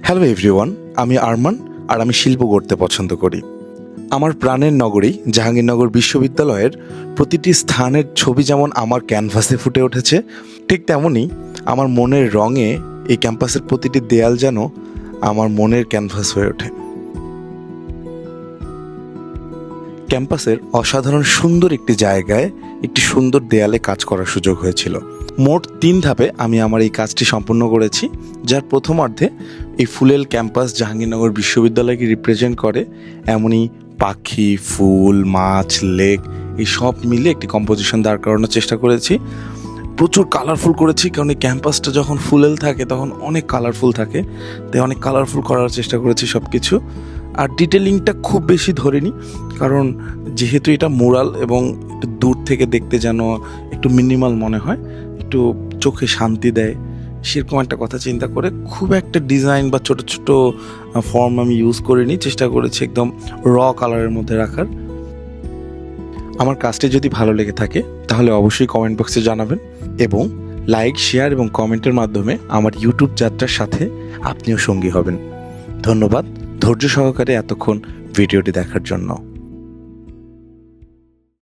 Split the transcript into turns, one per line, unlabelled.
Hello everyone, আমি আরমান আর আমি শিল্প গড়তে পছন্দ করি। আমার প্রাণের নগরী জাহাঙ্গীরনগর বিশ্ববিদ্যালয়ের প্রতিটি স্থানের ছবি যেমন আমার ক্যানভাসে ফুটে উঠেছে, ঠিক তেমনই আমার মনের রঙে এই ক্যাম্পাসের প্রতিটি দেয়াল যেন আমার মনের ক্যানভাস হয়ে ওঠে। ক্যাম্পাসের অসাধারণ সুন্দর একটি জায়গায় একটি সুন্দর দেয়ালে কাজ করার সুযোগ হয়েছিল। মোট 3 ধাপে আমি আমার এই কাজটি সম্পূর্ণ করেছি, যার প্রথমার্ধে এই ফুলেল ক্যাম্পাস জাহাঙ্গীরনগর বিশ্ববিদ্যালয়কে রিপ্রেজেন্ট করে এমনই পাখি, ফুল, মাছ, লেক এই সব মিলে একটি কম্পোজিশন দাঁড় করানোর চেষ্টা করেছি। প্রচুর কালারফুল করেছি, কারণ এই ক্যাম্পাসটা যখন ফুলেল থাকে তখন অনেক কালারফুল থাকে, তাই অনেক কালারফুল করার চেষ্টা করেছি সব কিছু। আর ডিটেলিংটা খুব বেশি ধরিনি, কারণ যেহেতু এটা মুরাল এবং একটু দূর থেকে দেখতে যেন একটু মিনিমাল মনে হয়, একটু চোখে শান্তি দেয়, সেরকম একটা কথা চিন্তা করে খুব একটা ডিজাইন বা ছোট ছোট ফর্ম আমি ইউজ করিনি। চেষ্টা করেছি একদম র কালারের মধ্যে রাখার। আমার কাজটি যদি ভালো লেগে থাকে তাহলে অবশ্যই কমেন্ট বক্সে জানাবেন, এবং লাইক, শেয়ার এবং কমেন্টের মাধ্যমে আমার ইউটিউব যাত্রার সাথে আপনিও সঙ্গী হবেন। ধন্যবাদ ধৈর্য সহকারে এতক্ষণ ভিডিওটি দেখার জন্য।